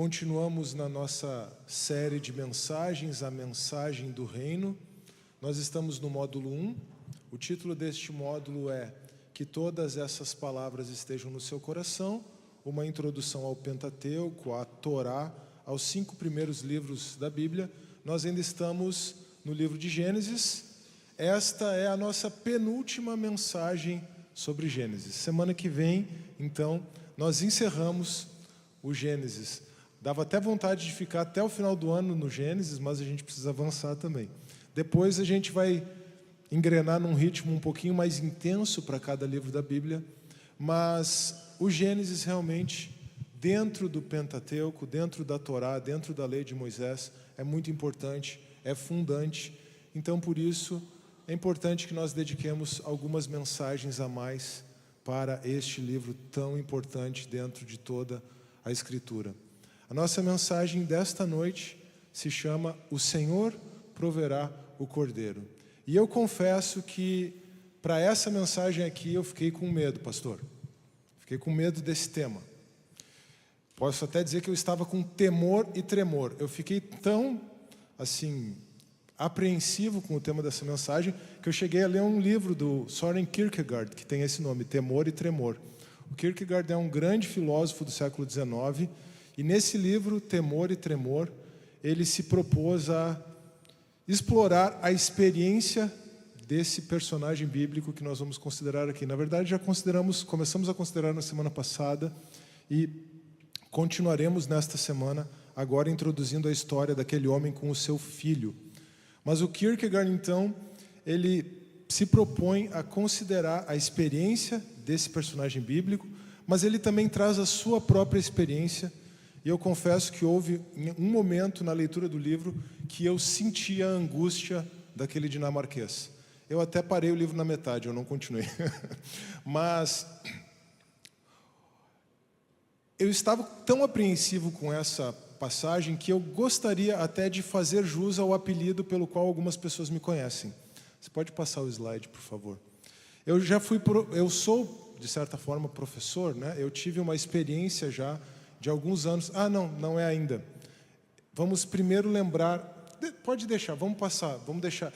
Continuamos na nossa série de mensagens, a mensagem do reino. Nós estamos no módulo 1. O título deste módulo é Que Todas Essas Palavras Estejam no Seu Coração, uma introdução ao Pentateuco, à Torá, aos 5 primeiros livros da Bíblia. Nós ainda estamos no livro de Gênesis. Esta é a nossa penúltima mensagem sobre Gênesis. Semana que vem, então, nós encerramos o Gênesis. Dava até vontade de ficar até o final do ano no Gênesis, mas a gente precisa avançar também. Depois a gente vai engrenar num ritmo um pouquinho mais intenso para cada livro da Bíblia, mas o Gênesis realmente, dentro do Pentateuco, dentro da Torá, dentro da lei de Moisés, é muito importante, é fundante. Então, por isso, é importante que nós dediquemos algumas mensagens a mais para este livro tão importante dentro de toda a Escritura. A nossa mensagem desta noite se chama O Senhor Proverá o Cordeiro. E eu confesso que para essa mensagem aqui eu fiquei com medo, pastor. Fiquei com medo desse tema. Posso até dizer que eu estava com temor e tremor. Eu fiquei tão, assim, apreensivo com o tema dessa mensagem que eu cheguei a ler um livro do Søren Kierkegaard, que tem esse nome, Temor e Tremor. O Kierkegaard é um grande filósofo do século XIX, e nesse livro, Temor e Tremor, ele se propôs a explorar a experiência desse personagem bíblico que nós vamos considerar aqui. Na verdade, começamos a considerar na semana passada e continuaremos nesta semana, agora introduzindo a história daquele homem com o seu filho. Mas o Kierkegaard, então, ele se propõe a considerar a experiência desse personagem bíblico, mas ele também traz a sua própria experiência. E eu confesso que houve um momento na leitura do livro que eu senti a angústia daquele dinamarquês. Eu até parei o livro na metade, eu não continuei. Mas eu estava tão apreensivo com essa passagem que eu gostaria até de fazer jus ao apelido pelo qual algumas pessoas me conhecem. Você pode passar o slide, por favor? Eu sou, de certa forma, professor, né? Eu tive uma experiência já de alguns anos. Não é ainda. Vamos primeiro lembrar... Pode deixar, vamos deixar.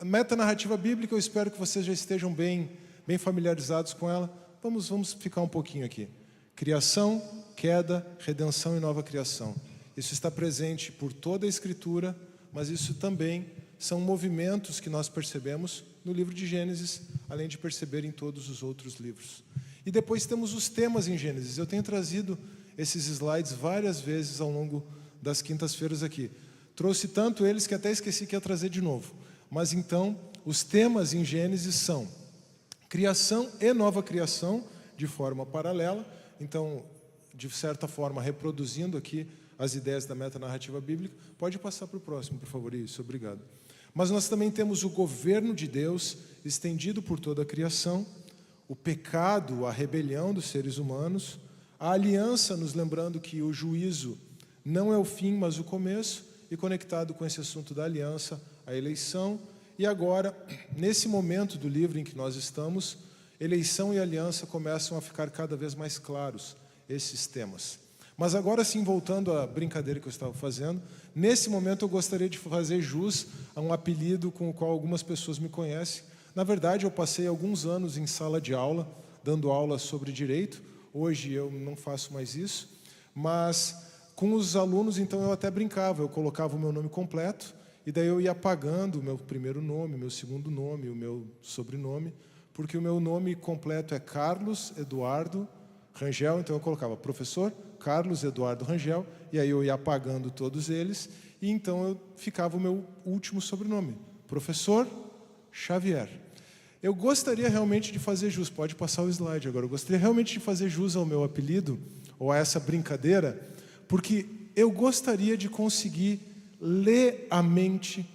A metanarrativa bíblica, eu espero que vocês já estejam bem familiarizados com ela. Vamos ficar um pouquinho aqui. Criação, queda, redenção e nova criação. Isso está presente por toda a Escritura, mas isso também são movimentos que nós percebemos no livro de Gênesis, além de perceber em todos os outros livros. E depois temos os temas em Gênesis. Eu tenho trazido esses slides várias vezes ao longo das quintas-feiras aqui. Trouxe tanto eles que até esqueci que ia trazer de novo. Mas então, os temas em Gênesis são criação e nova criação de forma paralela. Então, de certa forma, reproduzindo aqui as ideias da metanarrativa bíblica. Pode passar para o próximo, por favor. Isso, obrigado. Mas nós também temos o governo de Deus estendido por toda a criação, o pecado, a rebelião dos seres humanos, a aliança, nos lembrando que o juízo não é o fim, mas o começo, e conectado com esse assunto da aliança, a eleição. E agora, nesse momento do livro em que nós estamos, eleição e aliança começam a ficar cada vez mais claros, esses temas. Mas agora sim, voltando à brincadeira que eu estava fazendo, nesse momento eu gostaria de fazer jus a um apelido com o qual algumas pessoas me conhecem. Na verdade, eu passei alguns anos em sala de aula, dando aula sobre direito. Hoje eu não faço mais isso, mas com os alunos, então, eu até brincava. Eu colocava o meu nome completo, e daí eu ia apagando o meu primeiro nome, o meu segundo nome, o meu sobrenome, porque o meu nome completo é Carlos Eduardo Rangel, então eu colocava professor Carlos Eduardo Rangel, e aí eu ia apagando todos eles, e então eu ficava o meu último sobrenome, professor Xavier. Eu gostaria realmente de fazer jus, pode passar o slide agora, eu gostaria realmente de fazer jus ao meu apelido, ou a essa brincadeira, porque eu gostaria de conseguir ler a mente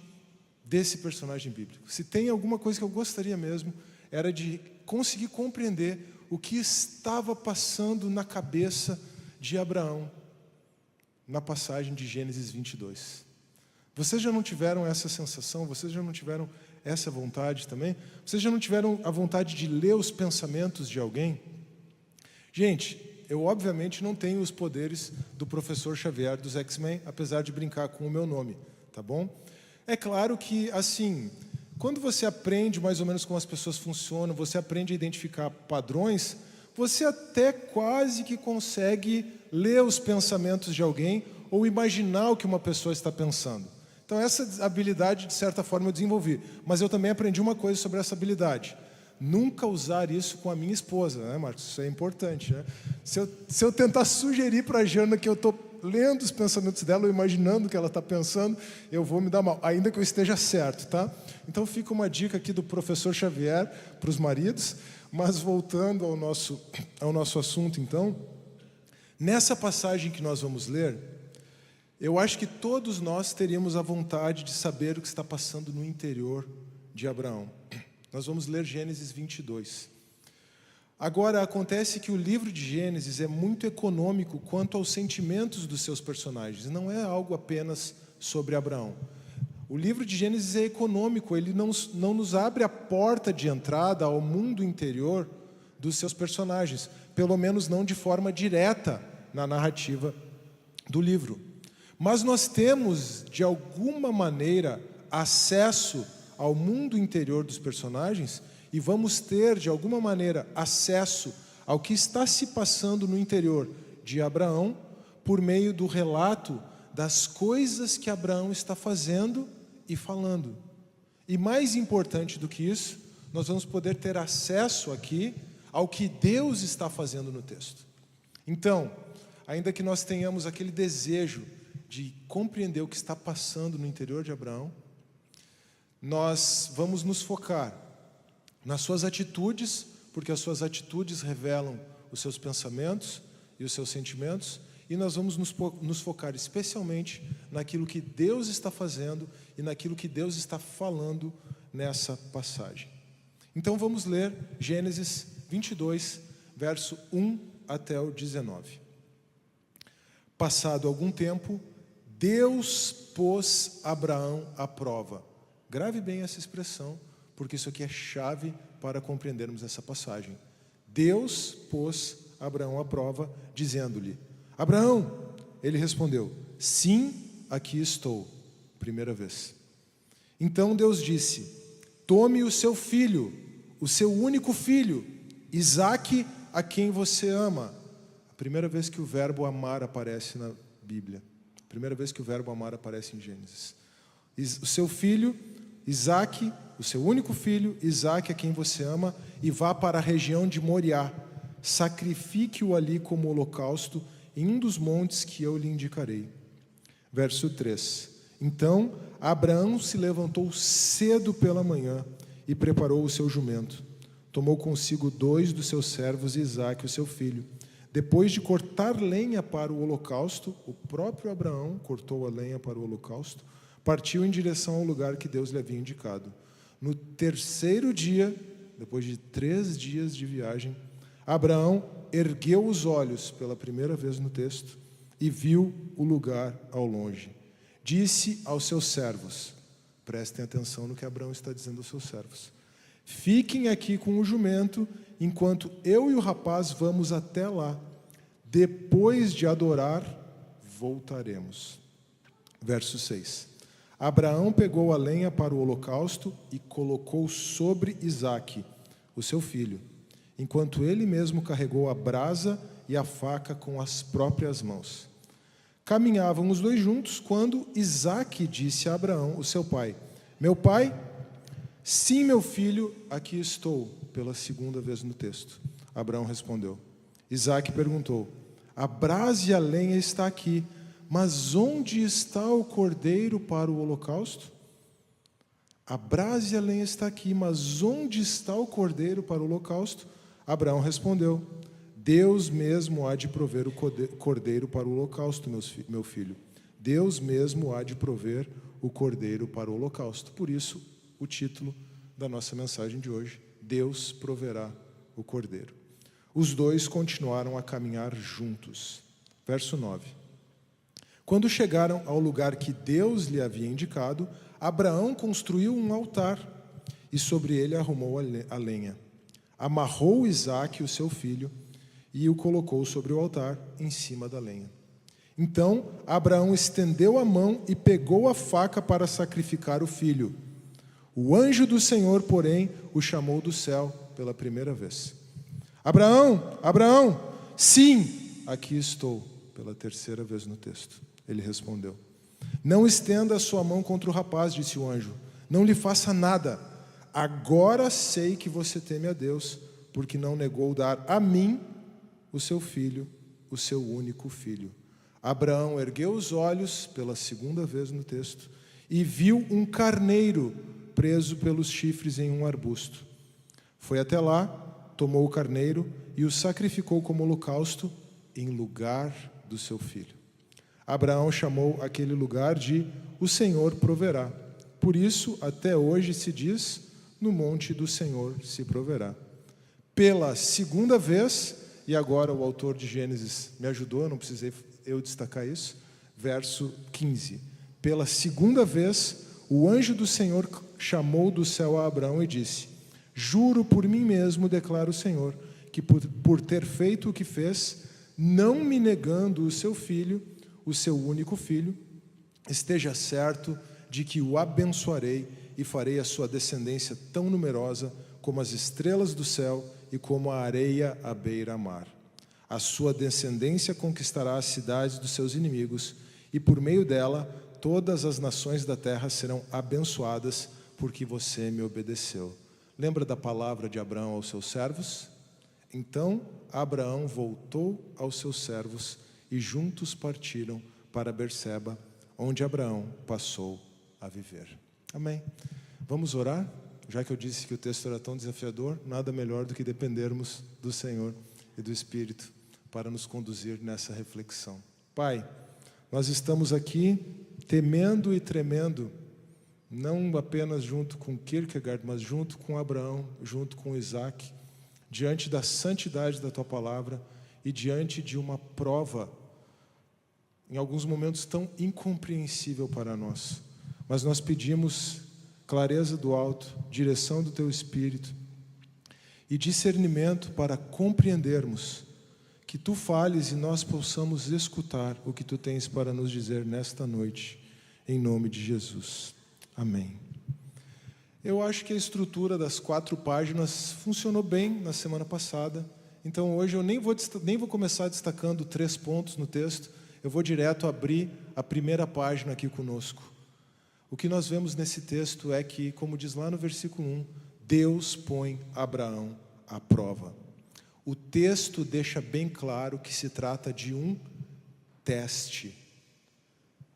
desse personagem bíblico. Se tem alguma coisa que eu gostaria mesmo, era de conseguir compreender o que estava passando na cabeça de Abraão, na passagem de Gênesis 22. Vocês já não tiveram essa sensação? Vocês já não tiveram essa vontade também? Vocês já não tiveram a vontade de ler os pensamentos de alguém? Gente, eu obviamente não tenho os poderes do professor Xavier dos X-Men, apesar de brincar com o meu nome, tá bom? É claro que, assim, quando você aprende mais ou menos como as pessoas funcionam, você aprende a identificar padrões, você até quase que consegue ler os pensamentos de alguém ou imaginar o que uma pessoa está pensando. Então, essa habilidade, de certa forma, eu desenvolvi. Mas eu também aprendi uma coisa sobre essa habilidade. Nunca usar isso com a minha esposa, né, Marcos? Isso é importante, né? Se eu tentar sugerir para a Jana que eu estou lendo os pensamentos dela, ou imaginando o que ela está pensando, eu vou me dar mal, ainda que eu esteja certo, tá? Então, fica uma dica aqui do professor Xavier para os maridos. Mas, voltando ao nosso assunto, então, nessa passagem que nós vamos ler, eu acho que todos nós teríamos a vontade de saber o que está passando no interior de Abraão. Nós vamos ler Gênesis 22. Agora, acontece que o livro de Gênesis é muito econômico quanto aos sentimentos dos seus personagens. Não é algo apenas sobre Abraão. O livro de Gênesis é econômico, ele não nos abre a porta de entrada ao mundo interior dos seus personagens, pelo menos não de forma direta na narrativa do livro. Mas nós temos, de alguma maneira, acesso ao mundo interior dos personagens e vamos ter, de alguma maneira, acesso ao que está se passando no interior de Abraão por meio do relato das coisas que Abraão está fazendo e falando. E mais importante do que isso, nós vamos poder ter acesso aqui ao que Deus está fazendo no texto. Então, ainda que nós tenhamos aquele desejo de compreender o que está passando no interior de Abraão, nós vamos nos focar nas suas atitudes, porque as suas atitudes revelam os seus pensamentos e os seus sentimentos, e nós vamos nos focar especialmente naquilo que Deus está fazendo e naquilo que Deus está falando nessa passagem. Então vamos ler Gênesis 22, verso 1 até o 19. Passado algum tempo, Deus pôs Abraão à prova. Grave bem essa expressão, porque isso aqui é chave para compreendermos essa passagem. Deus pôs Abraão à prova, dizendo-lhe: Abraão, ele respondeu: sim, aqui estou. Primeira vez. Então Deus disse: tome o seu filho, o seu único filho, Isaque, a quem você ama. A primeira vez que o verbo amar aparece na Bíblia. A primeira vez que o verbo amar aparece em Gênesis. O seu filho, Isaque, o seu único filho, Isaque, a quem você ama, e vá para a região de Moriá. Sacrifique-o ali como holocausto em um dos montes que eu lhe indicarei. Verso 3. Então Abraão se levantou cedo pela manhã e preparou o seu jumento. Tomou consigo 2 dos seus servos e Isaque, o seu filho. Depois de cortar lenha para o holocausto, o próprio Abraão cortou a lenha para o holocausto, partiu em direção ao lugar que Deus lhe havia indicado. No terceiro dia, depois de 3 dias de viagem, Abraão ergueu os olhos pela primeira vez no texto e viu o lugar ao longe. Disse aos seus servos, prestem atenção no que Abraão está dizendo aos seus servos: fiquem aqui com o jumento, enquanto eu e o rapaz vamos até lá. Depois de adorar, voltaremos. Verso 6. Abraão pegou a lenha para o holocausto e colocou sobre Isaque, o seu filho, enquanto ele mesmo carregou a brasa e a faca com as próprias mãos. Caminhavam os 2 juntos quando Isaque disse a Abraão, o seu pai: meu pai? Sim, meu filho, aqui estou, pela segunda vez no texto. Abraão respondeu. Isaque perguntou: a brasa e a lenha está aqui, mas onde está o cordeiro para o holocausto? A brasa e a lenha está aqui, mas onde está o cordeiro para o holocausto? Abraão respondeu: Deus mesmo há de prover o cordeiro para o holocausto, meu filho. Deus mesmo há de prover o cordeiro para o holocausto. Por isso, o título da nossa mensagem de hoje: Deus proverá o cordeiro. Os 2 continuaram a caminhar juntos. Verso 9. Quando chegaram ao lugar que Deus lhe havia indicado, Abraão construiu um altar e sobre ele arrumou a lenha. Amarrou Isaque, o seu filho, e o colocou sobre o altar, em cima da lenha. Então Abraão estendeu a mão e pegou a faca para sacrificar o filho. O anjo do Senhor, porém, o chamou do céu pela primeira vez. Abraão, Abraão, sim, aqui estou, pela terceira vez no texto. Ele respondeu. Não estenda a sua mão contra o rapaz, disse o anjo. Não lhe faça nada. Agora sei que você teme a Deus, porque não negou dar a mim o seu filho, o seu único filho. Abraão ergueu os olhos, pela segunda vez no texto, e viu um carneiro preso pelos chifres em um arbusto. Foi até lá, tomou o carneiro e o sacrificou como holocausto em lugar do seu filho. Abraão chamou aquele lugar de "O Senhor proverá". Por isso, até hoje se diz, no monte do Senhor se proverá. Pela segunda vez, e agora o autor de Gênesis me ajudou, não precisei eu destacar isso, verso 15. Pela segunda vez, o anjo do Senhor chamou do céu a Abraão e disse: juro por mim mesmo, declara o Senhor, que por ter feito o que fez, não me negando o seu filho, o seu único filho, esteja certo de que o abençoarei e farei a sua descendência tão numerosa como as estrelas do céu e como a areia à beira-mar. A sua descendência conquistará as cidades dos seus inimigos, e por meio dela todas as nações da terra serão abençoadas, porque você me obedeceu. Lembra da palavra de Abraão aos seus servos? Então Abraão voltou aos seus servos e juntos partiram para Berseba, onde Abraão passou a viver. Amém. Vamos orar? Já que eu disse que o texto era tão desafiador, nada melhor do que dependermos do Senhor e do Espírito para nos conduzir nessa reflexão. Pai, nós estamos aqui temendo e tremendo, não apenas junto com Kierkegaard, mas junto com Abraão, junto com Isaac, diante da santidade da Tua Palavra e diante de uma prova, em alguns momentos tão incompreensível para nós. Mas nós pedimos clareza do alto, direção do Teu Espírito e discernimento para compreendermos, que Tu fales e nós possamos escutar o que Tu tens para nos dizer nesta noite, em nome de Jesus. Amém. Eu acho que a estrutura das 4 páginas funcionou bem na semana passada, então hoje eu nem vou começar destacando 3 pontos no texto, eu vou direto abrir a primeira página aqui conosco. O que nós vemos nesse texto é que, como diz lá no versículo 1, Deus põe Abraão à prova. O texto deixa bem claro que se trata de um teste.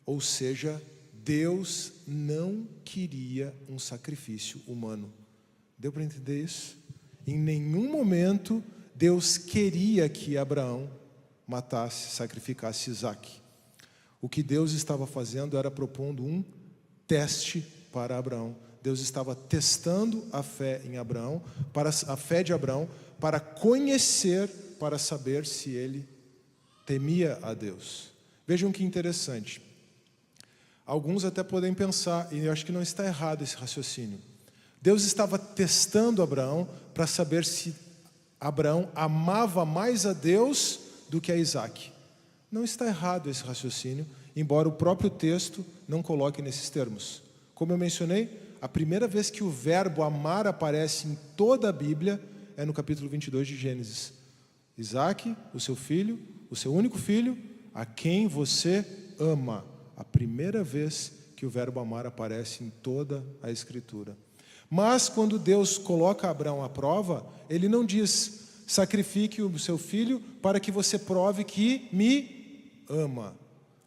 Ou seja, Deus não queria um sacrifício humano. Deu para entender isso? Em nenhum momento Deus queria que Abraão matasse, sacrificasse Isaac. O que Deus estava fazendo era propondo um teste para Abraão. Deus estava testando a fé em Abraão, a fé de Abraão, para conhecer, para saber se ele temia a Deus. Vejam que interessante. Alguns até podem pensar, e eu acho que não está errado esse raciocínio. Deus estava testando Abraão para saber se Abraão amava mais a Deus do que a Isaac. Não está errado esse raciocínio, embora o próprio texto não coloque nesses termos. Como eu mencionei, a primeira vez que o verbo amar aparece em toda a Bíblia é no capítulo 22 de Gênesis. Isaac, o seu filho, o seu único filho, a quem você ama. A primeira vez que o verbo amar aparece em toda a Escritura. Mas quando Deus coloca Abraão à prova, Ele não diz: sacrifique o seu filho para que você prove que me ama.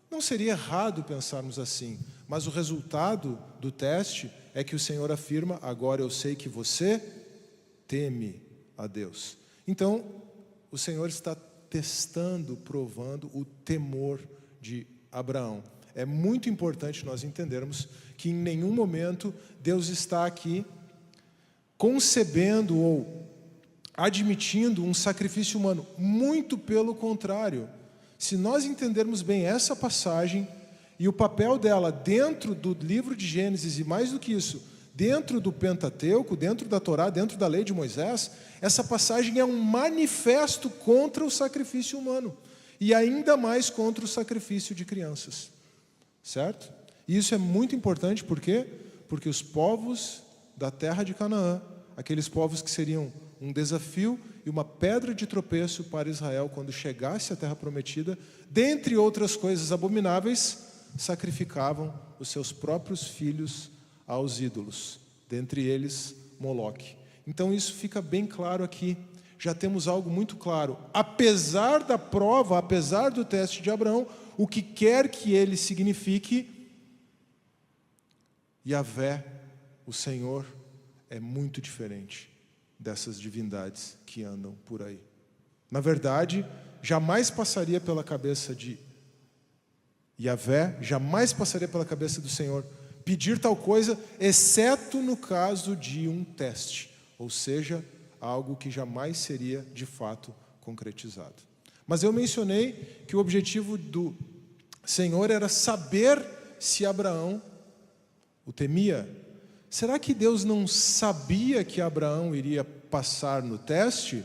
Não seria errado pensarmos assim, mas o resultado do teste é que o Senhor afirma: agora eu sei que você teme a Deus. Então, o Senhor está testando, provando o temor de Abraão. É muito importante nós entendermos que em nenhum momento Deus está aqui concebendo ou admitindo um sacrifício humano. Muito pelo contrário. Se nós entendermos bem essa passagem e o papel dela dentro do livro de Gênesis, e mais do que isso, dentro do Pentateuco, dentro da Torá, dentro da lei de Moisés, essa passagem é um manifesto contra o sacrifício humano, e ainda mais contra o sacrifício de crianças, certo? E isso é muito importante, por quê? Porque os povos da terra de Canaã, aqueles povos que seriam um desafio e uma pedra de tropeço para Israel quando chegasse à terra prometida, dentre outras coisas abomináveis, sacrificavam os seus próprios filhos aos ídolos, dentre eles Moloque. Então isso fica bem claro aqui. Já temos algo muito claro. Apesar da prova, apesar do teste de Abraão, o que quer que ele signifique, Yahvé, o Senhor, é muito diferente dessas divindades que andam por aí. Na verdade, jamais passaria pela cabeça de Yahvé, jamais passaria pela cabeça do Senhor pedir tal coisa, exceto no caso de um teste, ou seja, algo que jamais seria de fato concretizado. Mas eu mencionei que o objetivo do Senhor era saber se Abraão o temia. Será que Deus não sabia que Abraão iria passar no teste?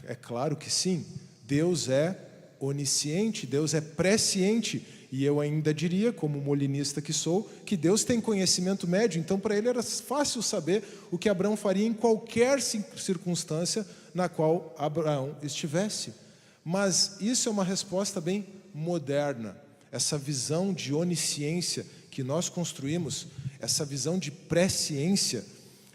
É claro que sim. Deus é onisciente, Deus é presciente. E eu ainda diria, como molinista que sou, que Deus tem conhecimento médio. Então, para ele era fácil saber o que Abraão faria em qualquer circunstância na qual Abraão estivesse. Mas isso é uma resposta bem moderna. Essa visão de onisciência que nós construímos, essa visão de presciência,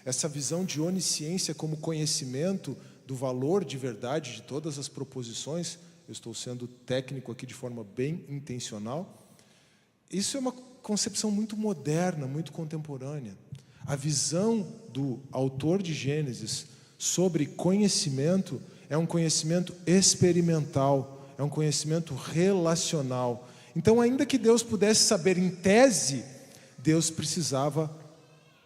essa visão de onisciência como conhecimento do valor de verdade de todas as proposições, eu estou sendo técnico aqui de forma bem intencional, isso é uma concepção muito moderna, muito contemporânea. A visão do autor de Gênesis sobre conhecimento é um conhecimento experimental, é um conhecimento relacional. Então, ainda que Deus pudesse saber em tese, Deus precisava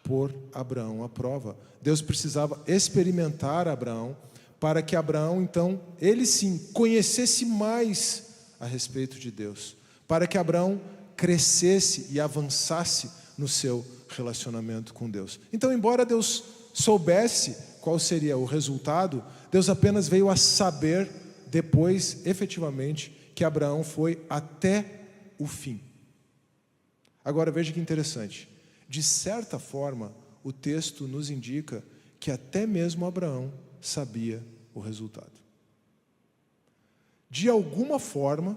pôr Abraão à prova. Deus precisava experimentar Abraão para que Abraão, então, ele sim, conhecesse mais a respeito de Deus. Para que Abraão crescesse e avançasse no seu relacionamento com Deus. Então, embora Deus soubesse qual seria o resultado, Deus apenas veio a saber depois, efetivamente, que Abraão foi até o fim. Agora veja que interessante. De certa forma, o texto nos indica que até mesmo Abraão sabia o resultado. De alguma forma,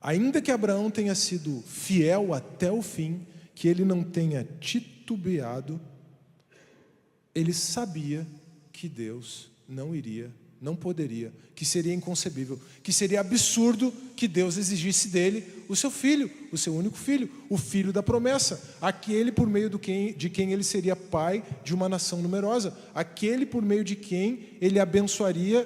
ainda que Abraão tenha sido fiel até o fim, que ele não tenha titubeado, ele sabia que Deus não poderia, que seria inconcebível, que seria absurdo que Deus exigisse dele o seu filho, o seu único filho, o filho da promessa, aquele por meio de quem ele seria pai de uma nação numerosa, aquele por meio de quem ele abençoaria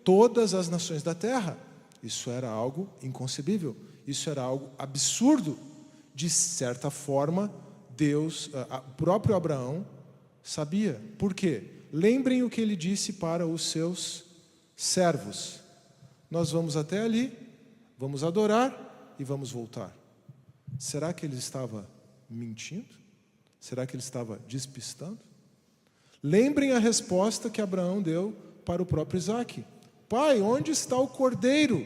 todas as nações da terra. Isso era algo inconcebível, isso era algo absurdo. De certa forma, Deus, o próprio Abraão, sabia. Por quê? Lembrem o que ele disse para os seus servos: nós vamos até ali, vamos adorar e vamos voltar. Será que ele estava mentindo? Será que ele estava despistando? Lembrem a resposta que Abraão deu para o próprio Isaque: pai, onde está o cordeiro?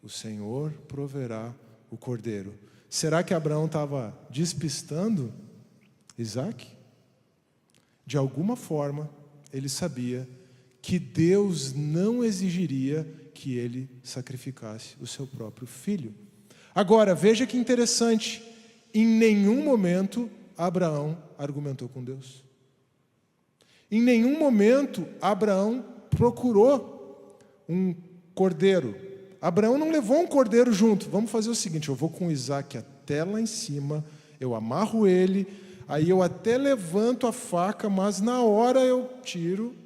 O Senhor proverá o cordeiro. Será que Abraão estava despistando Isaque? De alguma forma, ele sabia que Deus não exigiria que ele sacrificasse o seu próprio filho. Agora, veja que interessante, em nenhum momento Abraão argumentou com Deus. Em nenhum momento Abraão procurou um cordeiro. Abraão não levou um cordeiro junto. Vamos fazer o seguinte, eu vou com Isaque até lá em cima, eu amarro ele, aí eu até levanto a faca, mas na hora eu tiro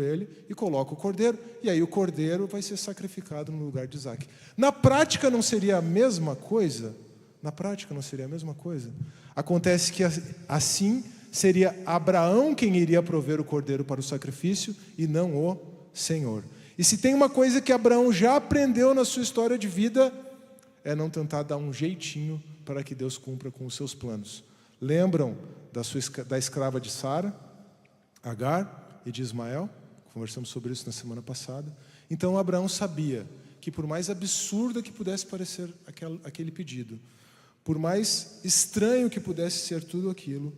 ele e coloco o cordeiro. E aí o cordeiro vai ser sacrificado no lugar de Isaque. Na prática não seria a mesma coisa? Na prática não seria a mesma coisa? Acontece que assim seria Abraão quem iria prover o cordeiro para o sacrifício e não o Senhor. E se tem uma coisa que Abraão já aprendeu na sua história de vida, é não tentar dar um jeitinho para que Deus cumpra com os seus planos. Lembram da escrava de Sara, Agar, e de Ismael. Conversamos sobre isso na semana passada. Então Abraão sabia que, por mais absurda que pudesse parecer aquele pedido, por mais estranho que pudesse ser tudo aquilo,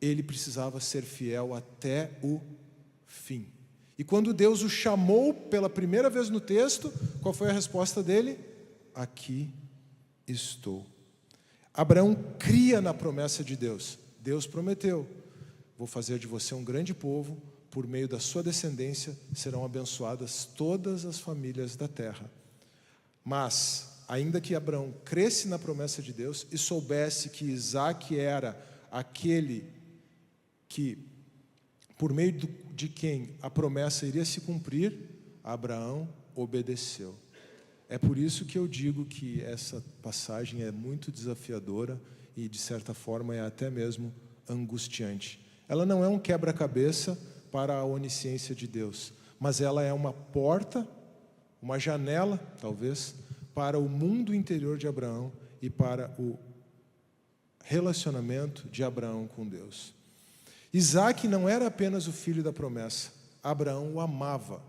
ele precisava ser fiel até o fim. E quando Deus o chamou pela primeira vez no texto, qual foi a resposta dele? Aqui estou. Abraão cria na promessa de Deus. Deus prometeu: vou fazer de você um grande povo, por meio da sua descendência serão abençoadas todas as famílias da terra. Mas, ainda que Abraão cresce na promessa de Deus e soubesse que Isaque era aquele que, por meio de quem a promessa iria se cumprir, Abraão obedeceu. É por isso que eu digo que essa passagem é muito desafiadora e, de certa forma, é até mesmo angustiante. Ela não é um quebra-cabeça para a onisciência de Deus, mas ela é uma porta, uma janela, talvez, para o mundo interior de Abraão e para o relacionamento de Abraão com Deus. Isaque não era apenas o filho da promessa, Abraão o amava.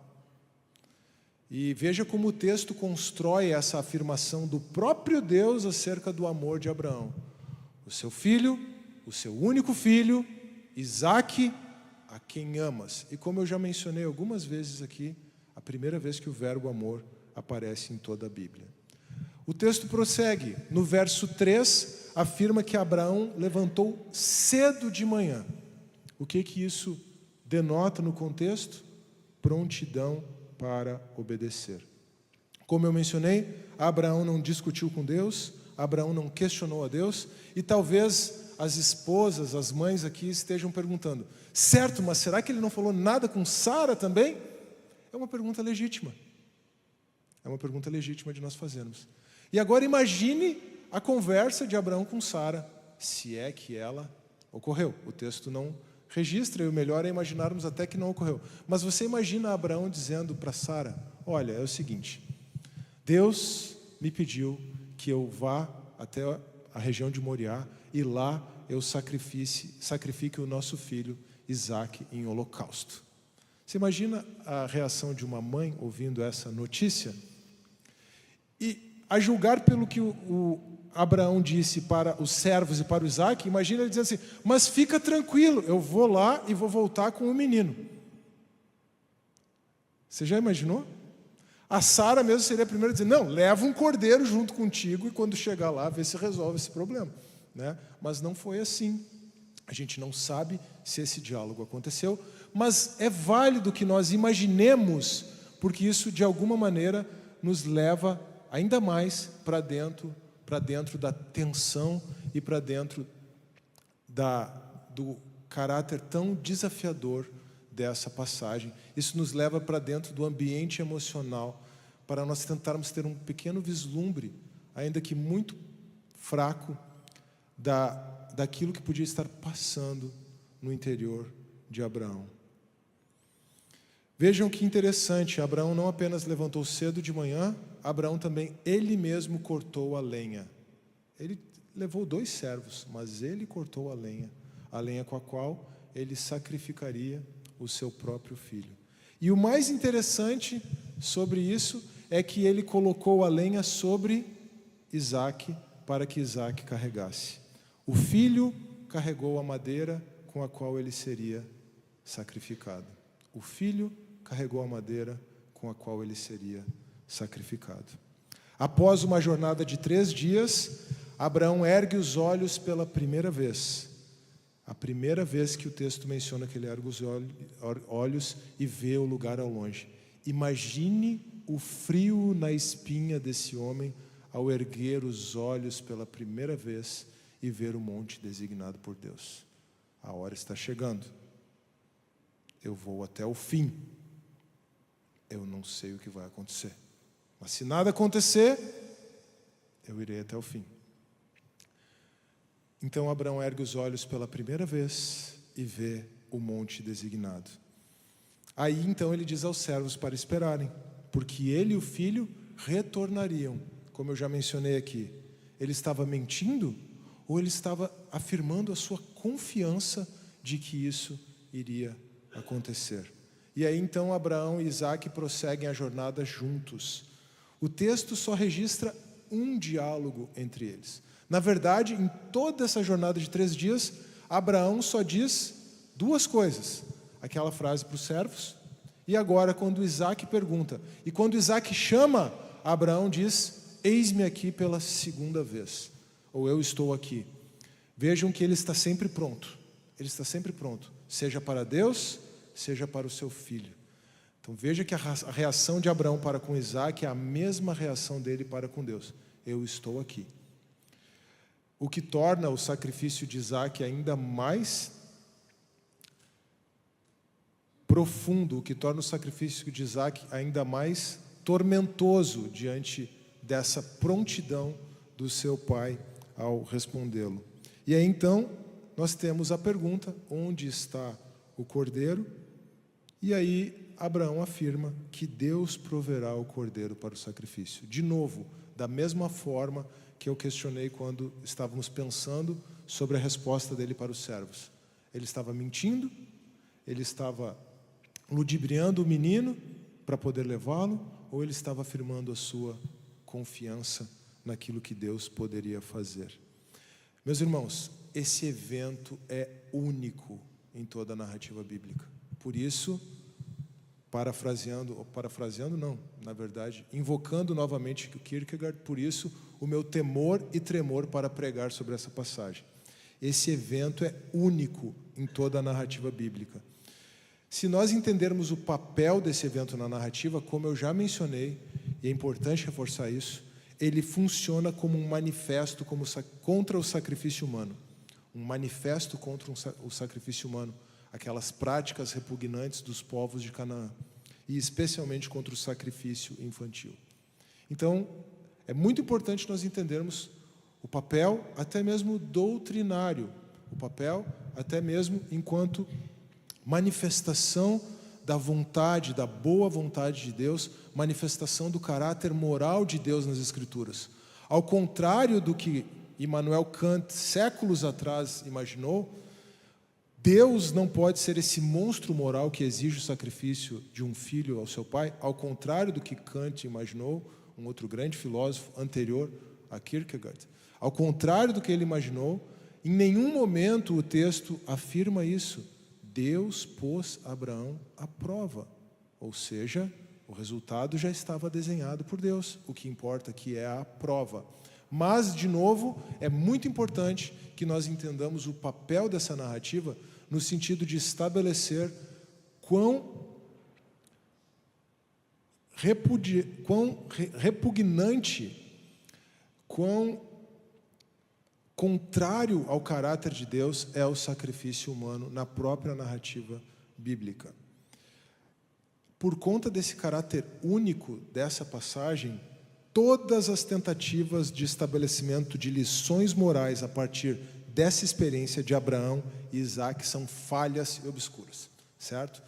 E veja como o texto constrói essa afirmação do próprio Deus acerca do amor de Abraão. O seu filho, o seu único filho, Isaque, a quem amas. E como eu já mencionei algumas vezes aqui, a primeira vez que o verbo amor aparece em toda a Bíblia. O texto prossegue. No verso 3, afirma que Abraão levantou cedo de manhã. O que isso denota no contexto? Prontidão para obedecer. Como eu mencionei, Abraão não discutiu com Deus, Abraão não questionou a Deus, e talvez as esposas, as mães aqui estejam perguntando: certo, mas será que ele não falou nada com Sara também? É uma pergunta legítima. É uma pergunta legítima de nós fazermos. E agora imagine a conversa de Abraão com Sara, se é que ela ocorreu. O texto não registra, e o melhor é imaginarmos até que não ocorreu. Mas você imagina Abraão dizendo para Sara: olha, é o seguinte, Deus me pediu que eu vá até a região de Moriá e lá eu sacrifique o nosso filho Isaque em holocausto. Você imagina a reação de uma mãe ouvindo essa notícia? E a julgar pelo que o Abraão disse para os servos e para o Isaque, imagina ele dizendo assim: mas fica tranquilo, eu vou lá e vou voltar com o menino. Você já imaginou? A Sara mesmo seria a primeira a dizer: não, leva um cordeiro junto contigo e quando chegar lá, vê se resolve esse problema, né? Mas não foi assim. A gente não sabe se esse diálogo aconteceu, mas é válido que nós imaginemos, porque isso de alguma maneira nos leva ainda mais para dentro da tensão e para dentro do caráter tão desafiador dessa passagem. Isso nos leva para dentro do ambiente emocional, para nós tentarmos ter um pequeno vislumbre, ainda que muito fraco, daquilo que podia estar passando no interior de Abraão. Vejam que interessante, Abraão não apenas levantou cedo de manhã, Abraão também, ele mesmo cortou a lenha. Ele levou 2 servos, mas ele cortou a lenha com a qual ele sacrificaria o seu próprio filho. E o mais interessante sobre isso é que ele colocou a lenha sobre Isaque, para que Isaque carregasse. O filho carregou a madeira com a qual ele seria sacrificado. O filho carregou a madeira com a qual ele seria sacrificado. Após uma jornada de 3 dias, Abraão ergue os olhos pela primeira vez. A primeira vez que o texto menciona que ele ergue os olhos e vê o lugar ao longe. Imagine o frio na espinha desse homem ao erguer os olhos pela primeira vez e ver o monte designado por Deus. A hora está chegando. Eu vou até o fim. Eu não sei o que vai acontecer. Mas se nada acontecer, eu irei até o fim. Então Abraão ergue os olhos pela primeira vez e vê o monte designado. Aí então ele diz aos servos para esperarem, porque ele e o filho retornariam. Como eu já mencionei aqui, ele estava mentindo? ou ele estava afirmando a sua confiança de que isso iria acontecer. E aí então Abraão e Isaac prosseguem a jornada juntos. O texto só registra um diálogo entre eles. Na verdade, em toda essa jornada de 3 dias, Abraão só diz 2 coisas. Aquela frase para os servos, e agora quando Isaac pergunta. E quando Isaac chama, Abraão diz: eis-me aqui pela 2ª vez. Ou eu estou aqui. Vejam que ele está sempre pronto. Ele está sempre pronto. Seja para Deus, seja para o seu filho. Então veja que a reação de Abraão para com Isaac é a mesma reação dele para com Deus. Eu estou aqui. O que torna o sacrifício de Isaac ainda mais profundo, o que torna o sacrifício de Isaac ainda mais tormentoso diante dessa prontidão do seu pai ao respondê-lo. E aí então nós temos a pergunta: onde está o cordeiro? E aí Abraão afirma que Deus proverá o cordeiro para o sacrifício. De novo, da mesma forma que eu questionei quando estávamos pensando sobre a resposta dele para os servos. Ele estava mentindo? Ele estava ludibriando o menino para poder levá-lo? Ou ele estava afirmando a sua confiança naquilo que Deus poderia fazer? Meus irmãos, esse evento é único em toda a narrativa bíblica. Por isso, parafraseando não, na verdade, invocando novamente Kierkegaard, por isso o meu temor e tremor para pregar sobre essa passagem. Esse evento é único em toda a narrativa bíblica. Se nós entendermos o papel desse evento na narrativa, como eu já mencionei, e é importante reforçar isso, ele funciona como um manifesto contra o sacrifício humano. Um manifesto contra o sacrifício humano. Aquelas práticas repugnantes dos povos de Canaã. E especialmente contra o sacrifício infantil. Então, é muito importante nós entendermos o papel até mesmo doutrinário. O papel até mesmo enquanto manifestação da vontade, da boa vontade de Deus, manifestação do caráter moral de Deus nas Escrituras. Ao contrário do que Immanuel Kant, séculos atrás, imaginou, Deus não pode ser esse monstro moral que exige o sacrifício de um filho ao seu pai, ao contrário do que Kant imaginou, um outro grande filósofo anterior a Kierkegaard. Ao contrário do que ele imaginou, em nenhum momento o texto afirma isso. Deus pôs Abraão à prova, ou seja, o resultado já estava desenhado por Deus. O que importa aqui é a prova. Mas, de novo, é muito importante que nós entendamos o papel dessa narrativa no sentido de estabelecer quão repugnante, quão contrário ao caráter de Deus é o sacrifício humano na própria narrativa bíblica. Por conta desse caráter único dessa passagem, todas as tentativas de estabelecimento de lições morais a partir dessa experiência de Abraão e Isaac são falhas e obscuras, certo?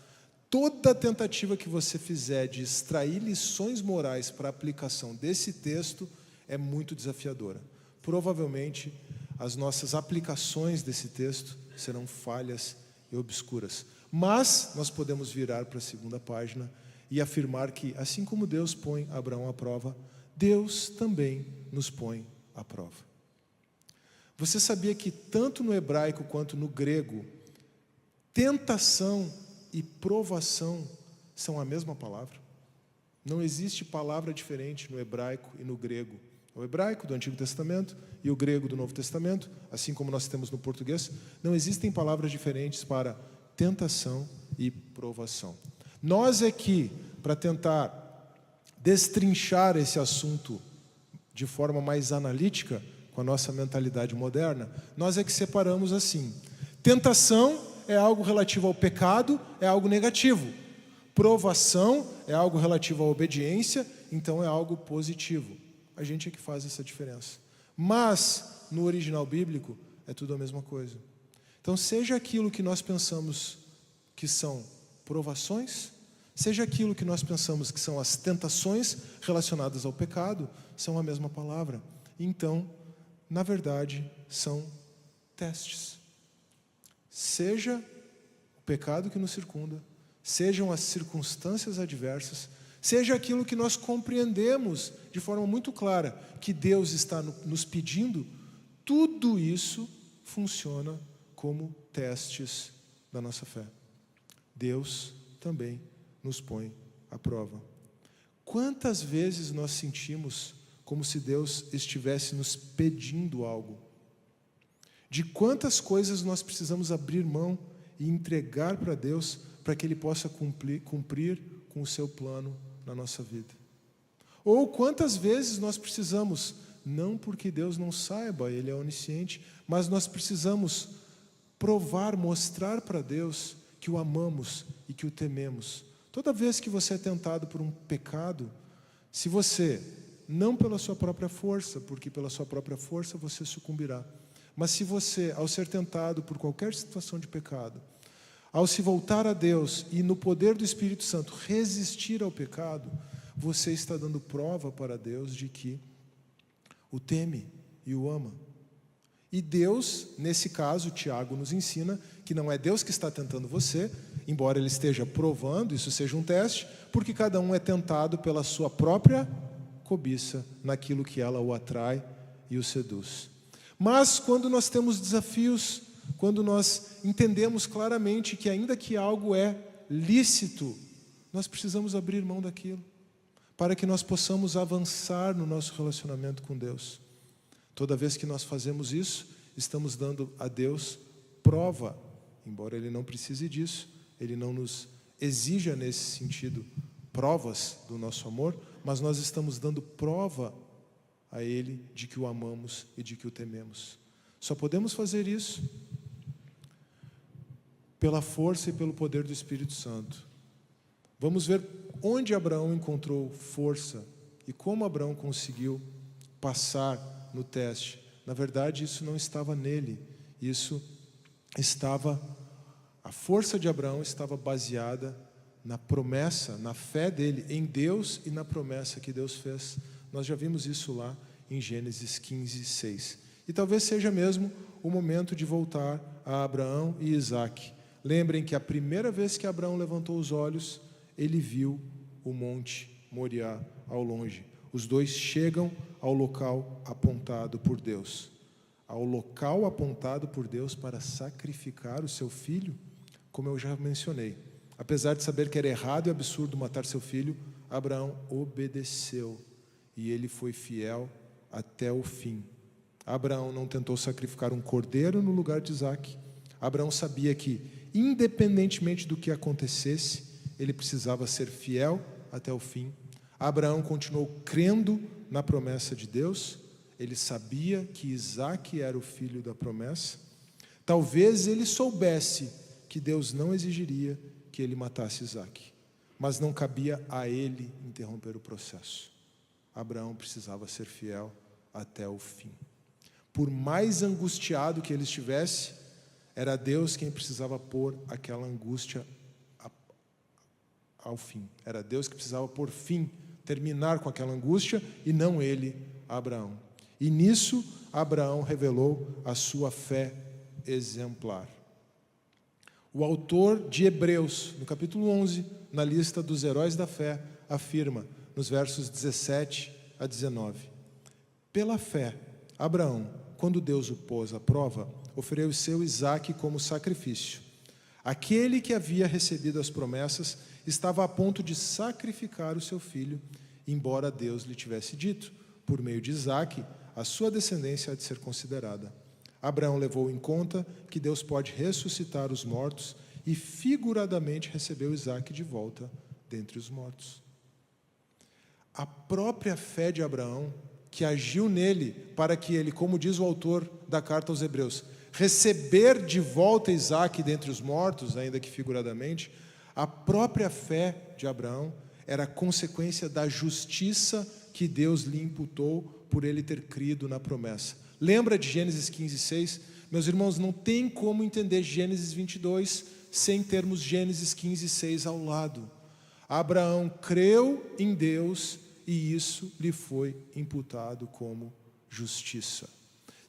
Toda tentativa que você fizer de extrair lições morais para a aplicação desse texto é muito desafiadora. Provavelmente, as nossas aplicações desse texto serão falhas e obscuras. Mas nós podemos virar para a 2ª página e afirmar que, assim como Deus põe Abraão à prova, Deus também nos põe à prova. Você sabia que tanto no hebraico quanto no grego, tentação e provação são a mesma palavra? Não existe palavra diferente no hebraico e no grego. O hebraico do Antigo Testamento e o grego do Novo Testamento, assim como nós temos no português, não existem palavras diferentes para tentação e provação. Nós aqui, para tentar destrinchar esse assunto de forma mais analítica, com a nossa mentalidade moderna, nós é que separamos assim. Tentação é algo relativo ao pecado, é algo negativo. Provação é algo relativo à obediência, então é algo positivo. A gente é que faz essa diferença. Mas, no original bíblico, é tudo a mesma coisa. Então, seja aquilo que nós pensamos que são provações, seja aquilo que nós pensamos que são as tentações relacionadas ao pecado, são a mesma palavra. Então, na verdade, são testes. Seja o pecado que nos circunda, sejam as circunstâncias adversas, seja aquilo que nós compreendemos de forma muito clara, que Deus está nos pedindo, tudo isso funciona como testes da nossa fé. Deus também nos põe à prova. Quantas vezes nós sentimos como se Deus estivesse nos pedindo algo? De quantas coisas nós precisamos abrir mão e entregar para Deus para que Ele possa cumprir com o seu plano na nossa vida? Ou quantas vezes nós precisamos, não porque Deus não saiba, Ele é onisciente, mas nós precisamos provar, mostrar para Deus que o amamos e que o tememos. Toda vez que você é tentado por um pecado, se você, não pela sua própria força, porque pela sua própria força você sucumbirá, mas se você, ao ser tentado por qualquer situação de pecado, ao se voltar a Deus e no poder do Espírito Santo resistir ao pecado, você está dando prova para Deus de que o teme e o ama. E Deus, nesse caso, Tiago nos ensina que não é Deus que está tentando você, embora Ele esteja provando, isso seja um teste, porque cada um é tentado pela sua própria cobiça, naquilo que ela o atrai e o seduz. Mas quando nós temos desafios, quando nós entendemos claramente que ainda que algo é lícito, nós precisamos abrir mão daquilo, para que nós possamos avançar no nosso relacionamento com Deus. Toda vez que nós fazemos isso, estamos dando a Deus prova, embora Ele não precise disso, Ele não nos exija nesse sentido provas do nosso amor, mas nós estamos dando prova a Ele de que o amamos e de que o tememos. Só podemos fazer isso pela força e pelo poder do Espírito Santo. Vamos ver onde Abraão encontrou força e como Abraão conseguiu passar no teste. Na verdade, isso não estava nele, a força de Abraão estava baseada na promessa, na fé dele em Deus e na promessa que Deus fez. Nós já vimos isso lá em Gênesis 15, 6. E talvez seja mesmo o momento de voltar a Abraão e Isaque. Lembrem que a primeira vez que Abraão levantou os olhos, ele viu o monte Moriá ao longe. Os dois chegam ao local apontado por Deus. Ao local apontado por Deus para sacrificar o seu filho, como eu já mencionei. Apesar de saber que era errado e absurdo matar seu filho, Abraão obedeceu e ele foi fiel até o fim. Abraão não tentou sacrificar um cordeiro no lugar de Isaque. Abraão sabia que, independentemente do que acontecesse, ele precisava ser fiel até o fim. Abraão continuou crendo na promessa de Deus. Ele sabia que Isaque era o filho da promessa. Talvez ele soubesse que Deus não exigiria que ele matasse Isaque, mas não cabia a ele interromper o processo. Abraão precisava ser fiel até o fim. Por mais angustiado que ele estivesse, era Deus quem precisava pôr aquela angústia ao fim. Era Deus que precisava pôr fim, terminar com aquela angústia, e não ele, Abraão. E nisso, Abraão revelou a sua fé exemplar. O autor de Hebreus, no capítulo 11, na lista dos heróis da fé, afirma, nos versos 17 a 19, pela fé, Abraão, quando Deus o pôs à prova, ofereceu Isaque como sacrifício. Aquele que havia recebido as promessas estava a ponto de sacrificar o seu filho, embora Deus lhe tivesse dito, por meio de Isaque, a sua descendência há de ser considerada. Abraão levou em conta que Deus pode ressuscitar os mortos e figuradamente recebeu Isaque de volta dentre os mortos. A própria fé de Abraão, que agiu nele para que ele, como diz o autor da carta aos Hebreus, receber de volta Isaque dentre os mortos, ainda que figuradamente, a própria fé de Abraão era consequência da justiça que Deus lhe imputou por ele ter crido na promessa. Lembra de Gênesis 15, 6? Meus irmãos, não tem como entender Gênesis 22 sem termos Gênesis 15, 6 ao lado. Abraão creu em Deus e isso lhe foi imputado como justiça.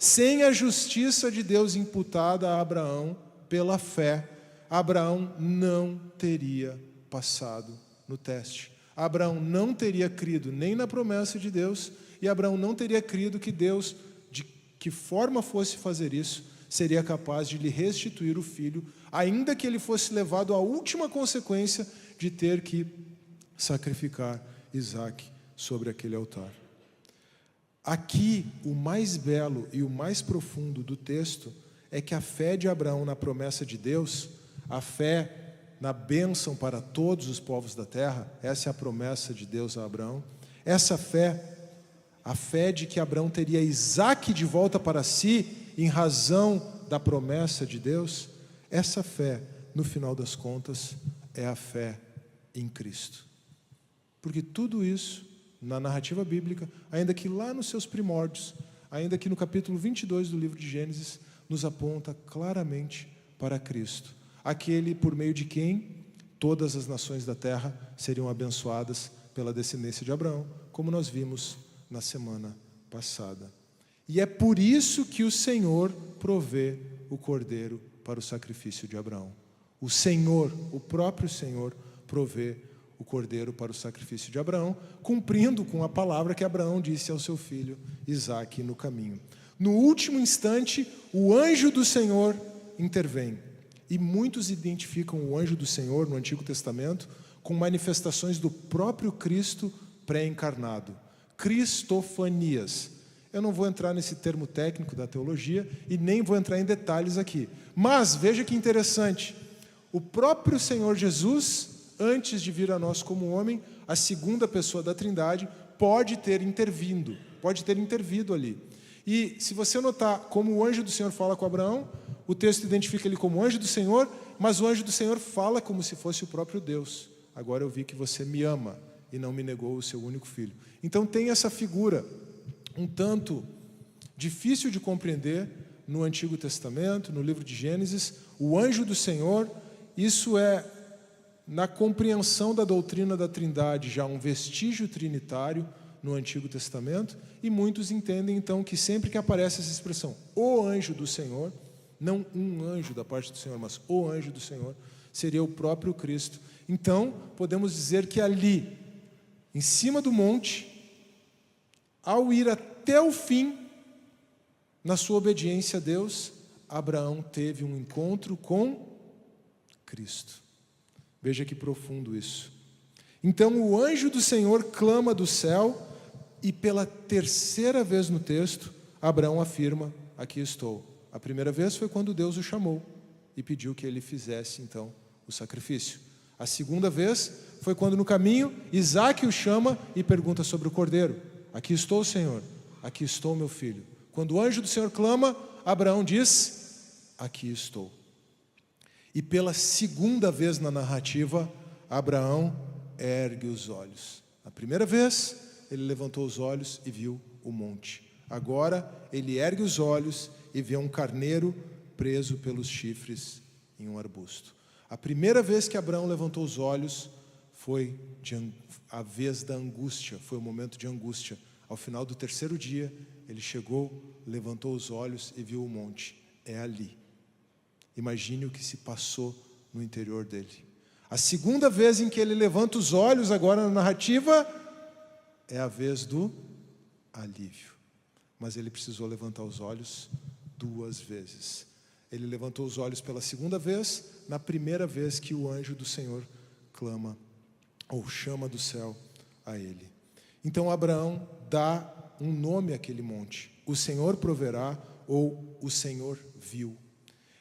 sem a justiça de Deus imputada a Abraão pela fé, Abraão não teria passado no teste. Abraão não teria crido nem na promessa de Deus, e Abraão não teria crido que Deus, de que forma fosse fazer isso, seria capaz de lhe restituir o filho, ainda que ele fosse levado à última consequência de ter que sacrificar Isaque sobre aquele altar. Aqui, o mais belo e o mais profundo do texto é que a fé de Abraão na promessa de Deus, a fé na bênção para todos os povos da terra, essa é a promessa de Deus a Abraão, essa fé, a fé de que Abraão teria Isaque de volta para si, em razão da promessa de Deus, essa fé, no final das contas, é a fé em Cristo. Porque tudo isso, na narrativa bíblica, ainda que lá nos seus primórdios, ainda que no capítulo 22 do livro de Gênesis, nos aponta claramente para Cristo, aquele por meio de quem todas as nações da terra seriam abençoadas pela descendência de Abraão, como nós vimos na semana passada. E é por isso que o Senhor provê o cordeiro para o sacrifício de Abraão. O Senhor, o próprio Senhor, provê o cordeiro para o sacrifício de Abraão, cumprindo com a palavra que Abraão disse ao seu filho Isaque no caminho. No último instante, o anjo do Senhor intervém. E muitos identificam o anjo do Senhor no Antigo Testamento com manifestações do próprio Cristo pré-encarnado. Cristofanias. Eu não vou entrar nesse termo técnico da teologia e nem vou entrar em detalhes aqui. Mas, veja que interessante, o próprio Senhor Jesus, antes de vir a nós como homem, a segunda pessoa da Trindade, pode ter intervindo ali. E se você notar como o anjo do Senhor fala com Abraão, o texto identifica ele como anjo do Senhor, mas o anjo do Senhor fala como se fosse o próprio Deus. Agora eu vi que você me ama e não me negou o seu único filho. Então tem essa figura um tanto difícil de compreender no Antigo Testamento, no livro de Gênesis, o anjo do Senhor. Isso é, na compreensão da doutrina da Trindade, já um vestígio trinitário no Antigo Testamento, e muitos entendem então que sempre que aparece essa expressão, o anjo do Senhor, não um anjo da parte do Senhor, mas o anjo do Senhor, seria o próprio Cristo. Então, podemos dizer que ali, em cima do monte, ao ir até o fim, na sua obediência a Deus, Abraão teve um encontro com Cristo. Veja que profundo isso. Então o anjo do Senhor clama do céu e pela terceira vez no texto, Abraão afirma, aqui estou. A primeira vez foi quando Deus o chamou e pediu que ele fizesse então o sacrifício. A segunda vez foi quando no caminho Isaque o chama e pergunta sobre o cordeiro. Aqui estou, Senhor, aqui estou, meu filho. Quando o anjo do Senhor clama, Abraão diz, aqui estou. E pela segunda vez na narrativa, Abraão ergue os olhos. A primeira vez, ele levantou os olhos e viu o monte. Agora, ele ergue os olhos e vê um carneiro preso pelos chifres em um arbusto. A primeira vez que Abraão levantou os olhos foi a vez da angústia, foi o momento de angústia. Ao final do terceiro dia, ele chegou, levantou os olhos e viu o monte. É ali. Imagine o que se passou no interior dele. A segunda vez em que ele levanta os olhos, agora na narrativa, é a vez do alívio. Mas ele precisou levantar os olhos 2 vezes. Ele levantou os olhos pela segunda vez, na primeira vez que o anjo do Senhor clama, ou chama do céu a ele. Então Abraão dá um nome àquele monte. O Senhor proverá, ou o Senhor viu.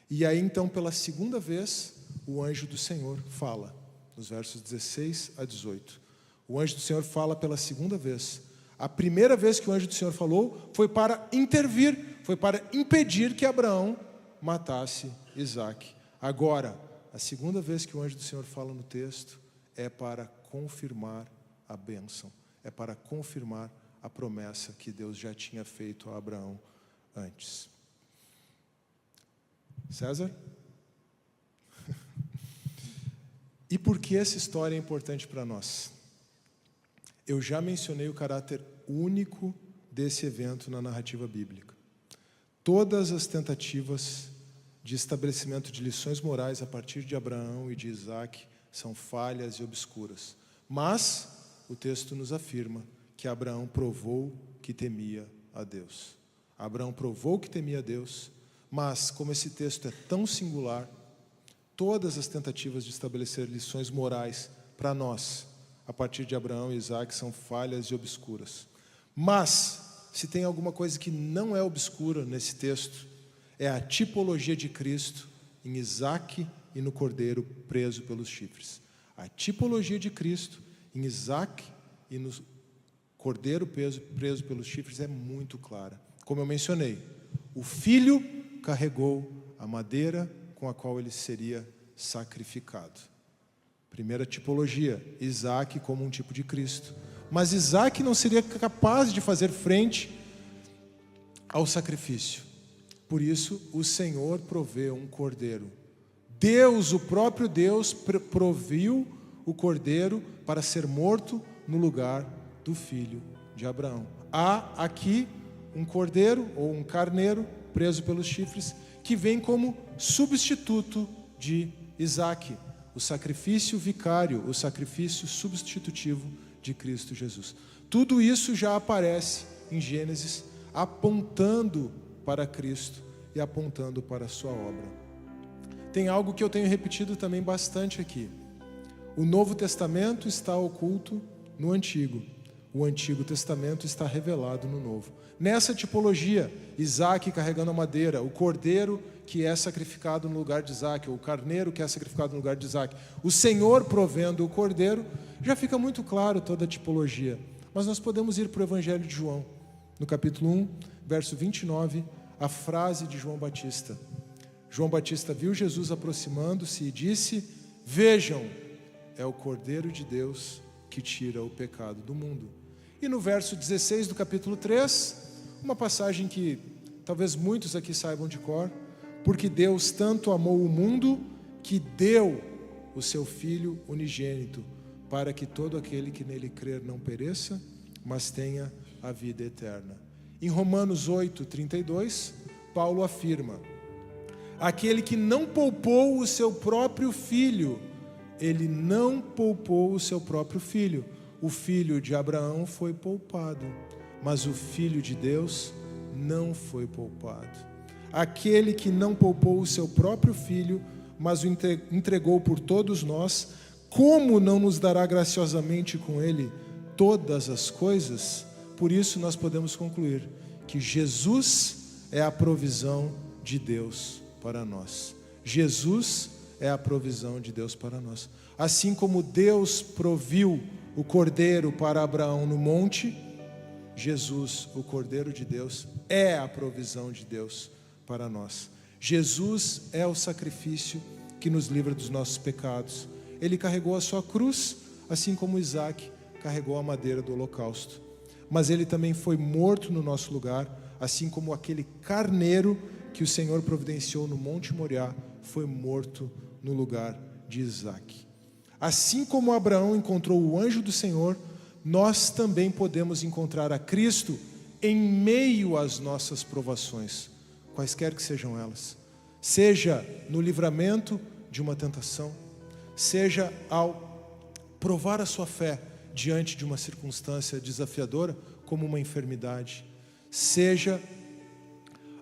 E aí então pela segunda vez, o anjo do Senhor fala, nos versos 16 a 18. O anjo do Senhor fala pela segunda vez. A primeira vez que o anjo do Senhor falou foi para intervir, foi para impedir que Abraão matasse Isaque. Agora, a segunda vez que o anjo do Senhor fala no texto é para confirmar a bênção, é para confirmar a promessa que Deus já tinha feito a Abraão antes. César? E por que essa história é importante para nós? Eu já mencionei o caráter único desse evento na narrativa bíblica. Todas as tentativas de estabelecimento de lições morais a partir de Abraão e de Isaac são falhas e obscuras. Mas o texto nos afirma que Abraão provou que temia a Deus. Abraão provou que temia a Deus, mas como esse texto é tão singular, todas as tentativas de estabelecer lições morais para nós, a partir de Abraão e Isaac, são falhas e obscuras. Mas, se tem alguma coisa que não é obscura nesse texto, é a tipologia de Cristo em Isaac e no cordeiro preso pelos chifres. A tipologia de Cristo em Isaac e no cordeiro preso pelos chifres é muito clara. Como eu mencionei, o filho carregou a madeira com a qual ele seria sacrificado. Primeira tipologia, Isaac como um tipo de Cristo. Mas Isaac não seria capaz de fazer frente ao sacrifício. Por isso, o Senhor proveu um cordeiro. Deus, o próprio Deus, proviu o cordeiro para ser morto no lugar do filho de Abraão. Há aqui um cordeiro ou um carneiro preso pelos chifres que vem como substituto de Isaac, o sacrifício vicário, o sacrifício substitutivo de Cristo Jesus. Tudo isso já aparece em Gênesis, apontando para Cristo e apontando para a sua obra. Tem algo que eu tenho repetido também bastante aqui. O Novo Testamento está oculto no Antigo. O Antigo Testamento está revelado no Novo. Nessa tipologia, Isaac carregando a madeira, o cordeiro que é sacrificado no lugar de Isaac, ou o carneiro que é sacrificado no lugar de Isaac, o Senhor provendo o cordeiro, já fica muito claro toda a tipologia. Mas nós podemos ir para o Evangelho de João, no capítulo 1, verso 29, a frase de João Batista. João Batista viu Jesus aproximando-se e disse: vejam, é o Cordeiro de Deus que tira o pecado do mundo. E no verso 16 do capítulo 3, uma passagem que talvez muitos aqui saibam de cor: porque Deus tanto amou o mundo que deu o seu Filho unigênito, para que todo aquele que nele crer não pereça, mas tenha a vida eterna. Em Romanos 8, 32, Paulo afirma: aquele que não poupou o seu próprio Filho, ele não poupou o seu próprio Filho. O filho de Abraão foi poupado, mas o Filho de Deus não foi poupado. Aquele que não poupou o seu próprio Filho, mas o entregou por todos nós, como não nos dará graciosamente com ele todas as coisas? Por isso nós podemos concluir que Jesus é a provisão de Deus para nós. Jesus é a provisão de Deus para nós. Assim como Deus proviu o cordeiro para Abraão no monte, Jesus, o Cordeiro de Deus, é a provisão de Deus para nós. Jesus é o sacrifício que nos livra dos nossos pecados. Ele carregou a sua cruz, assim como Isaac carregou a madeira do holocausto. Mas ele também foi morto no nosso lugar, assim como aquele carneiro que o Senhor providenciou no Monte Moriá foi morto no lugar de Isaac. Assim como Abraão encontrou o anjo do Senhor, nós também podemos encontrar a Cristo em meio às nossas provações, quaisquer que sejam elas. Seja no livramento de uma tentação, seja ao provar a sua fé diante de uma circunstância desafiadora, como uma enfermidade, seja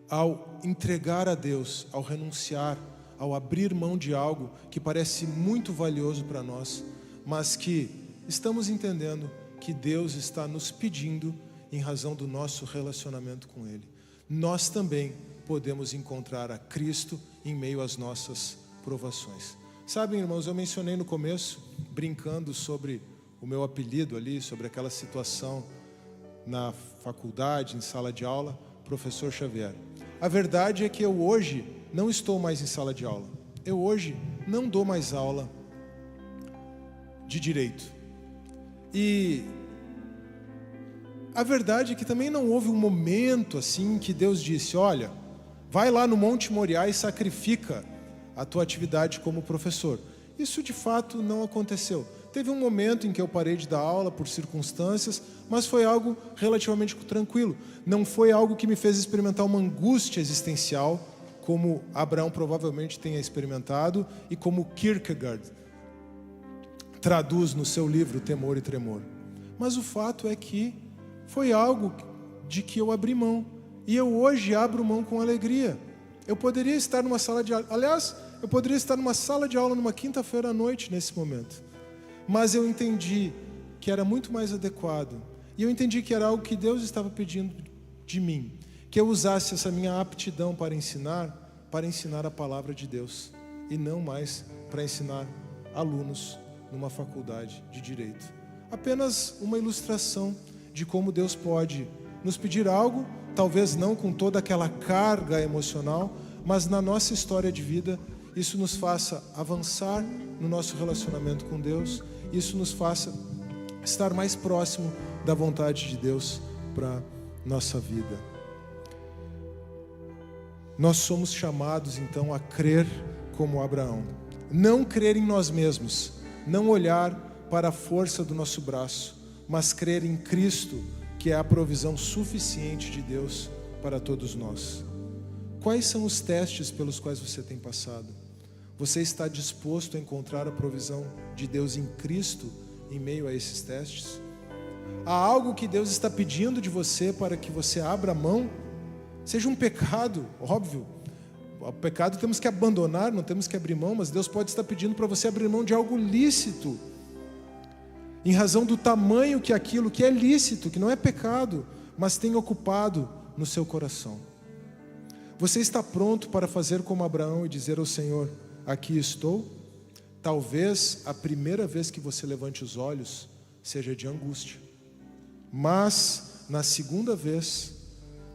ao entregar a Deus, ao renunciar, ao abrir mão de algo que parece muito valioso para nós, mas que estamos entendendo que Deus está nos pedindo em razão do nosso relacionamento com Ele. Nós também podemos encontrar a Cristo em meio às nossas provações. Sabem, irmãos, eu mencionei no começo, brincando sobre o meu apelido ali, sobre aquela situação na faculdade, em sala de aula, professor Xavier. A verdade é que eu hoje não estou mais em sala de aula. Eu hoje não dou mais aula de direito. E a verdade é que também não houve um momento assim que Deus disse: olha, vai lá no Monte Moriá e sacrifica a tua atividade como professor. Isso de fato não aconteceu. Teve um momento em que eu parei de dar aula por circunstâncias, mas foi algo relativamente tranquilo. Não foi algo que me fez experimentar uma angústia existencial, como Abraão provavelmente tenha experimentado e como Kierkegaard traduz no seu livro Temor e Tremor. Mas o fato é que foi algo de que eu abri mão. E eu hoje abro mão com alegria. Eu poderia estar numa sala de aula. Aliás, eu poderia estar numa sala de aula numa quinta-feira à noite nesse momento. Mas eu entendi que era muito mais adequado. E eu entendi que era algo que Deus estava pedindo de mim. Que eu usasse essa minha aptidão para ensinar a palavra de Deus. E não mais para ensinar alunos numa faculdade de Direito. Apenas uma ilustração de como Deus pode nos pedir algo, talvez não com toda aquela carga emocional, mas na nossa história de vida, isso nos faça avançar no nosso relacionamento com Deus, isso nos faça estar mais próximo da vontade de Deus para nossa vida. Nós somos chamados então a crer como Abraão, não crer em nós mesmos, não olhar para a força do nosso braço, mas crer em Cristo, que é a provisão suficiente de Deus para todos nós. Quais são os testes pelos quais você tem passado? Você está disposto a encontrar a provisão de Deus em Cristo em meio a esses testes? Há algo que Deus está pedindo de você para que você abra mão? Seja um pecado, óbvio. O pecado temos que abandonar, não temos que abrir mão, mas Deus pode estar pedindo para você abrir mão de algo lícito, em razão do tamanho que aquilo que é lícito, que não é pecado, mas tem ocupado no seu coração. Você está pronto para fazer como Abraão e dizer ao Senhor: aqui estou? Talvez a primeira vez que você levante os olhos seja de angústia, mas na segunda vez,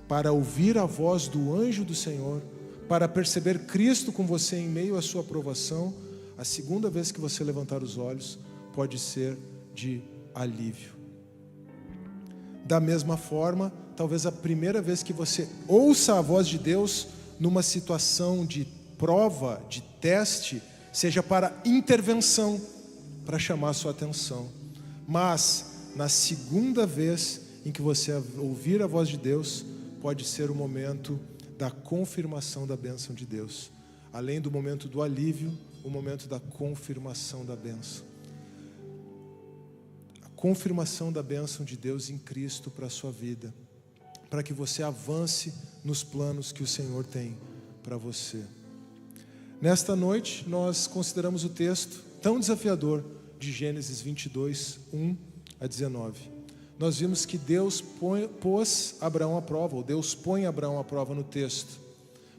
para ouvir a voz do anjo do Senhor, para perceber Cristo com você em meio à sua provação, a segunda vez que você levantar os olhos pode ser de alívio. Da mesma forma, talvez a primeira vez que você ouça a voz de Deus numa situação de prova, de teste, seja para intervenção, para chamar a sua atenção. Mas na segunda vez em que você ouvir a voz de Deus, pode ser o momento da confirmação da bênção de Deus. Além do momento do alívio, o momento da confirmação da bênção. A confirmação da bênção de Deus em Cristo para a sua vida, para que você avance nos planos que o Senhor tem para você. Nesta noite, nós consideramos o texto tão desafiador de Gênesis 22, 1 a 19. Nós vimos que Deus pôs Abraão à prova, ou Deus põe Abraão à prova no texto.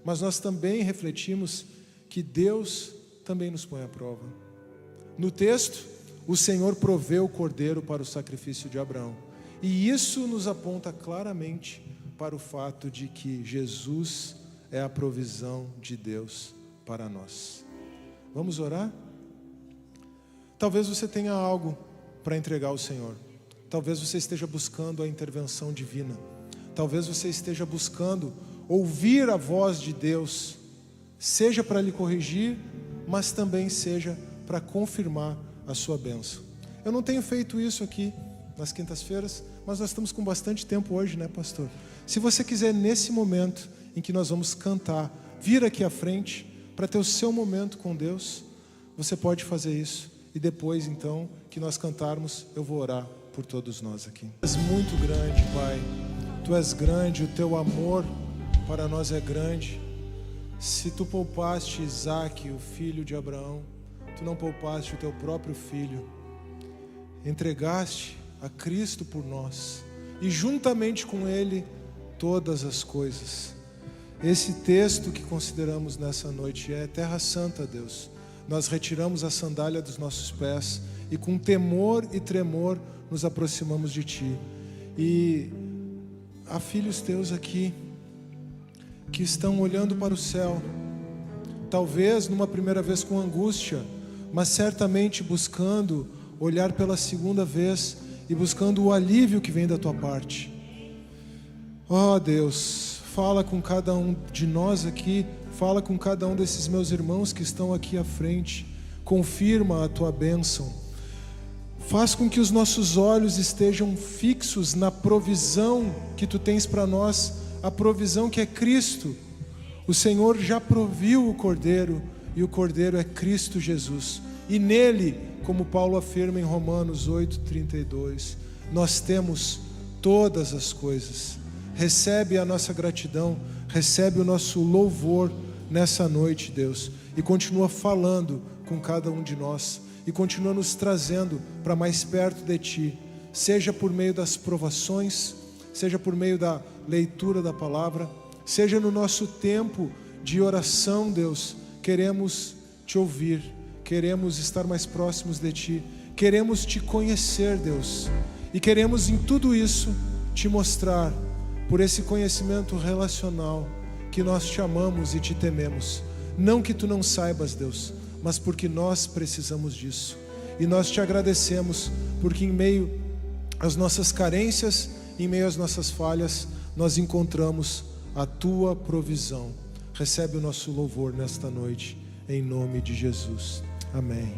Mas nós também refletimos que Deus também nos põe à prova. No texto, o Senhor proveu o cordeiro para o sacrifício de Abraão. E isso nos aponta claramente para o fato de que Jesus é a provisão de Deus para nós. Vamos orar? Talvez você tenha algo para entregar ao Senhor. Talvez você esteja buscando a intervenção divina. Talvez você esteja buscando ouvir a voz de Deus, seja para lhe corrigir, mas também seja para confirmar a sua bênção. Eu não tenho feito isso aqui nas quintas-feiras, mas nós estamos com bastante tempo hoje, né, pastor? Se você quiser, nesse momento em que nós vamos cantar, vir aqui à frente para ter o seu momento com Deus, você pode fazer isso. E depois, então, que nós cantarmos, eu vou orar por todos nós aqui. Tu és muito grande, Pai. Tu és grande, o teu amor para nós é grande. Se tu poupaste Isaque, o filho de Abraão, tu não poupaste o teu próprio filho. Entregaste a Cristo por nós e juntamente com ele todas as coisas. Esse texto que consideramos nessa noite é Terra Santa, Deus. Nós retiramos a sandália dos nossos pés e com temor e tremor nos aproximamos de Ti. E há filhos Teus aqui que estão olhando para o céu, talvez numa primeira vez com angústia, mas certamente buscando olhar pela segunda vez e buscando o alívio que vem da Tua parte. Ó Deus, fala com cada um de nós aqui, fala com cada um desses meus irmãos que estão aqui à frente, confirma a Tua bênção. Faz com que os nossos olhos estejam fixos na provisão que Tu tens para nós, a provisão que é Cristo. O Senhor já proviu o Cordeiro, e o Cordeiro é Cristo Jesus. E nele, como Paulo afirma em Romanos 8:32, nós temos todas as coisas. Recebe a nossa gratidão, recebe o nosso louvor nessa noite, Deus, e continua falando com cada um de nós, e continua nos trazendo para mais perto de Ti, seja por meio das provações, seja por meio da leitura da palavra, seja no nosso tempo de oração, Deus. Queremos Te ouvir, queremos estar mais próximos de Ti, queremos Te conhecer, Deus, e queremos em tudo isso Te mostrar, por esse conhecimento relacional, que nós Te amamos e Te tememos. Não que Tu não saibas, Deus, mas porque nós precisamos disso. E nós Te agradecemos, porque em meio às nossas carências, em meio às nossas falhas, nós encontramos a Tua provisão. Recebe o nosso louvor nesta noite, em nome de Jesus. Amém.